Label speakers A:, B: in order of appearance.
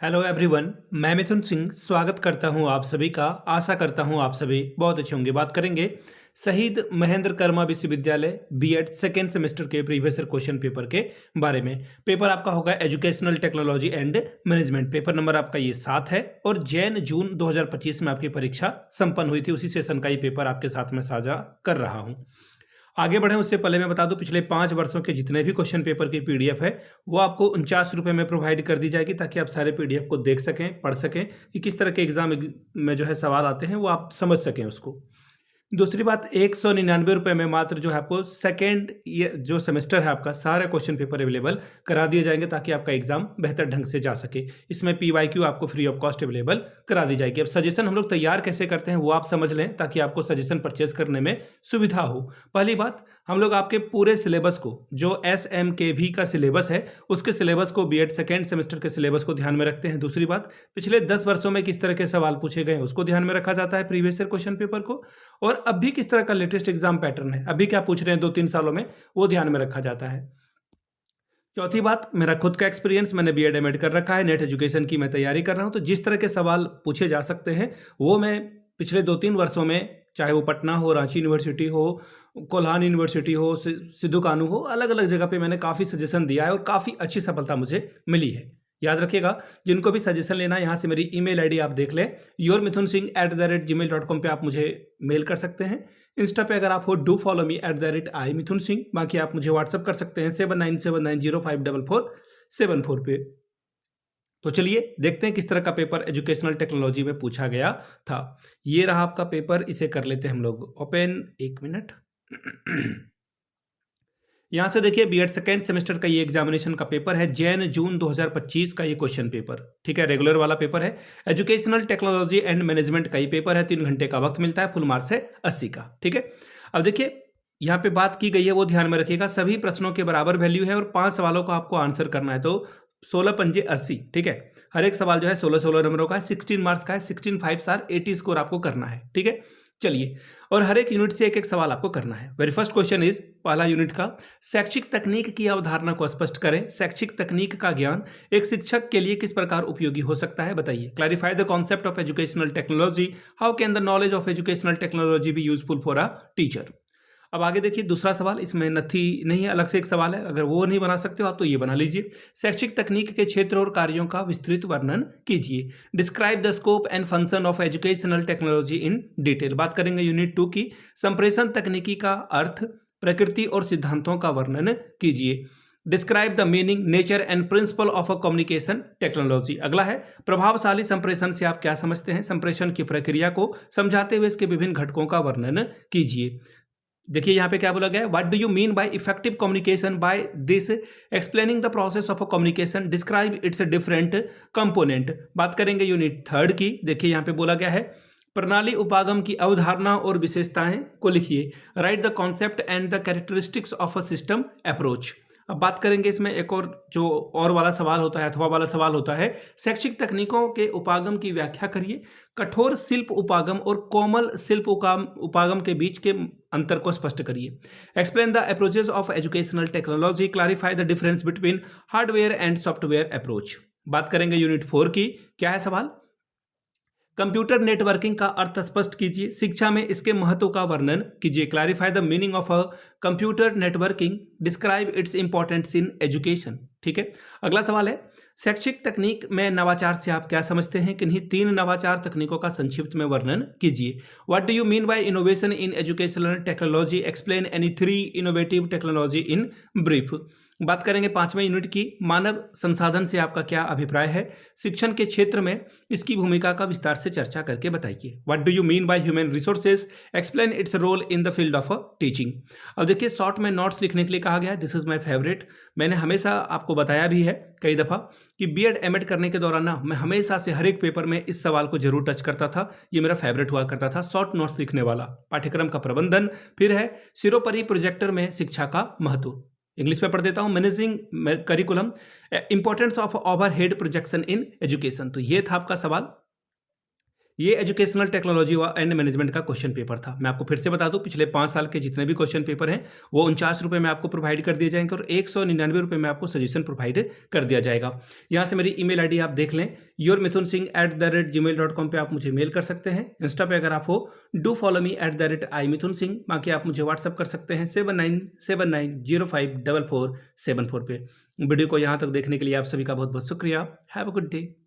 A: Hello everyone, मैं मिथुन सिंह स्वागत करता हूं आप सभी का। आशा करता हूं आप सभी बहुत अच्छे होंगे। बात करेंगे शहीद महेंद्र कर्मा विश्वविद्यालय बीएड सेकेंड सेमेस्टर के प्रीवियस ईयर क्वेश्चन पेपर के बारे में। पेपर आपका होगा educational technology and management. Paper number आपका ये 7 है और जून 2025 में आपकी परीक्षा संपन्न हुई थी। उसी सेशन का ये पेपर आपके साथ में साझा कर रहा हूँ। आगे बढ़ें उससे पहले मैं बता दूं, पिछले 5 वर्षों के जितने भी क्वेश्चन पेपर की पीडीएफ है वो आपको 49 रुपये में प्रोवाइड कर दी जाएगी, ताकि आप सारे पीडीएफ को देख सकें, पढ़ सकें कि किस तरह के एग्जाम में जो है सवाल आते हैं वो आप समझ सकें उसको। दूसरी बात, 199 रुपये में मात्र जो है आपको सेकेंड जो सेमेस्टर है आपका सारे क्वेश्चन पेपर अवेलेबल करा दिए जाएंगे, ताकि आपका एग्जाम बेहतर ढंग से जा सके। इसमें पीवाईक्यू आपको फ्री ऑफ कॉस्ट अवेलेबल करा दी जाएगी। अब सजेशन हम लोग तैयार कैसे करते हैं वो आप समझ लें, ताकि आपको सजेशन परचेज करने में सुविधा हो। पहली बात, हम लोग आपके पूरे सिलेबस को, जो SMKV का सिलेबस है उसके सिलेबस को, बीएड सेकेंड सेमेस्टर के सिलेबस को ध्यान में रखते हैं। दूसरी बात, पिछले 10 वर्षों में किस तरह के सवाल पूछे गए उसको ध्यान में रखा जाता है प्रीवियस ईयर क्वेश्चन पेपर को, और अब भी किस तरह का लेटेस्ट एग्जाम पैटर्न है, अभी क्या पूछ रहे हैं 2-3 सालों में, वो ध्यान में रखा जाता है। चौथी बात, मेरा खुद का एक्सपीरियंस, मैंने बीएड एमएड कर रखा है, नेट एजुकेशन की मैं तैयारी कर रहा हूं, तो जिस तरह के सवाल पूछे जा सकते हैं वो मैं पिछले 2-3 वर्षों में, चाहे वो पटना हो, रांची यूनिवर्सिटी हो, कोल्हान यूनिवर्सिटी हो, सिद्धू कानू हो, अलग अलग जगह पे मैंने काफ़ी सजेशन दिया है और काफ़ी अच्छी सफलता मुझे मिली है। याद रखिएगा, जिनको भी सजेशन लेना है यहाँ से मेरी ईमेल आईडी आप देख लें, yourmithunsinh@gmail.com पे आप मुझे मेल कर सकते हैं। इंस्टा पे अगर आप हो, डू फॉलो मी @iMithunSingh। बाकी आप मुझे व्हाट्सअप कर सकते हैं 7979054474 पे। तो चलिए देखते हैं किस तरह का पेपर एजुकेशनल टेक्नोलॉजी में पूछा गया था। ये रहा आपका पेपर, इसे कर लेते हैं हम लोग ओपन। 1 मिनट। यहाँ से देखिए, बीएड सेकेंड सेमेस्टर का ये एग्जामिनेशन का पेपर है, जून 2025 का ये क्वेश्चन पेपर, ठीक है, रेगुलर वाला पेपर है। एजुकेशनल टेक्नोलॉजी एंड मैनेजमेंट का ये पेपर है, 3 घंटे का वक्त मिलता है, फुल मार्क्स है 80 का, ठीक है। अब देखिए यहाँ पे बात की गई है वो ध्यान में रखिएगा, सभी प्रश्नों के बराबर वैल्यू है और 5 सवालों का आपको आंसर करना है, तो 16 पंजे 80, ठीक है। हर एक सवाल जो है 16-16 नंबरों का है, 16 मार्क्स का है, 16 5 स्टार 80 स्कोर आपको करना है, ठीक है। चलिए, और हर एक यूनिट से एक एक सवाल आपको करना है। वेरी फर्स्ट क्वेश्चन इज, पहला यूनिट का, शैक्षिक तकनीक की अवधारणा को स्पष्ट करें। शैक्षिक तकनीक का ज्ञान एक शिक्षक के लिए किस प्रकार उपयोगी हो सकता है, बताइए। Clarify the concept of educational technology. How can the knowledge of educational technology be useful for a teacher. अब आगे देखिए दूसरा सवाल, इसमें नथी नहीं है, अलग से एक सवाल है, अगर वो नहीं बना सकते हो आप तो ये बना लीजिए। शैक्षिक तकनीक के क्षेत्र और कार्यों का विस्तृत वर्णन कीजिए। Describe the scope and function of educational technology in detail. बात करेंगे यूनिट 2 की, संप्रेषण तकनीकी का अर्थ, प्रकृति और सिद्धांतों का वर्णन कीजिए। Describe the meaning, nature and principle of a communication technology. अगला है, प्रभावशाली संप्रेषण से आप क्या समझते हैं। संप्रेषण की प्रक्रिया को समझाते हुए इसके विभिन्न घटकों का वर्णन कीजिए। देखिए यहाँ पे क्या बोला गया है, what do you mean by effective communication, by this explaining the process of a communication, describe its different component. बात करेंगे यूनिट 3 की। देखिए यहाँ पे बोला गया है, प्रणाली उपागम की अवधारणा और विशेषताएं को लिखिए। Right the concept and the characteristics of a system approach. अब बात करेंगे इसमें एक और जो और वाला सवाल होता है, अथवा वाला सवाल होता है, शैक्षिक तकनीकों के उपागम की व्याख्या करिए। कठोर शिल्प उपागम और कोमल शिल्प उपागम के बीच के अंतर को स्पष्ट करिए। Explain the approaches of educational technology. Clarify the difference between hardware and software approach. बात करेंगे यूनिट 4 की। क्या है सवाल, कंप्यूटर नेटवर्किंग का अर्थ स्पष्ट कीजिए। शिक्षा में इसके महत्व का वर्णन कीजिए। Clarify the meaning of a computer networking. Describe its importance in education, ठीक है। अगला सवाल है, शैक्षिक तकनीक में नवाचार से आप क्या समझते हैं। किन्हीं 3 नवाचार तकनीकों का संक्षिप्त में वर्णन कीजिए। What do you mean bye innovation in educational technology. Explain any 3 innovative technology in brief. बात करेंगे 5वें यूनिट की, मानव संसाधन से आपका क्या अभिप्राय है। शिक्षण के क्षेत्र में इसकी भूमिका का विस्तार से चर्चा करके बताइए। What do you mean by human resources. Explain its role in the field of teaching. अब देखिए, शॉर्ट में नोट्स लिखने के लिए कहा गया है। This is my favourite. मैंने हमेशा आपको बताया भी है कई दफ़ा कि बीएड एमएड करने के दौरान ना मैं हमेशा से हर एक पेपर में इस सवाल को जरूर टच करता था। ये मेरा फेवरेट हुआ करता था, शॉर्ट नोट्स लिखने वाला। पाठ्यक्रम का प्रबंधन, फिर है सिरोपरि प्रोजेक्टर में शिक्षा का महत्व। इंग्लिश में पढ़ देता हूं, managing curriculum, importance of overhead projection in education. तो ये था आपका सवाल। ये एजुकेशनल टेक्नोलॉजी एंड मैनेजमेंट का क्वेश्चन पेपर था। मैं आपको फिर से बता दूं, पिछले 5 साल के जितने भी क्वेश्चन पेपर हैं वो 49 रुपये में आपको प्रोवाइड कर दिए जाएंगे और 199 रुपये में आपको सजेशन प्रोवाइड कर दिया जाएगा। यहाँ से मेरी ईमेल आईडी आप देख लें, yourmithunsingh@gmail.com पे आप मुझे मेल कर सकते हैं। इंस्टा पे अगर आप हो, डू फॉलो मी @imithunsingh। बाकी आप मुझे व्हाट्सअप कर सकते हैं 7979054474 पे। वीडियो को यहाँ तक देखने के लिए आप सभी का बहुत बहुत शुक्रिया। Have a good day.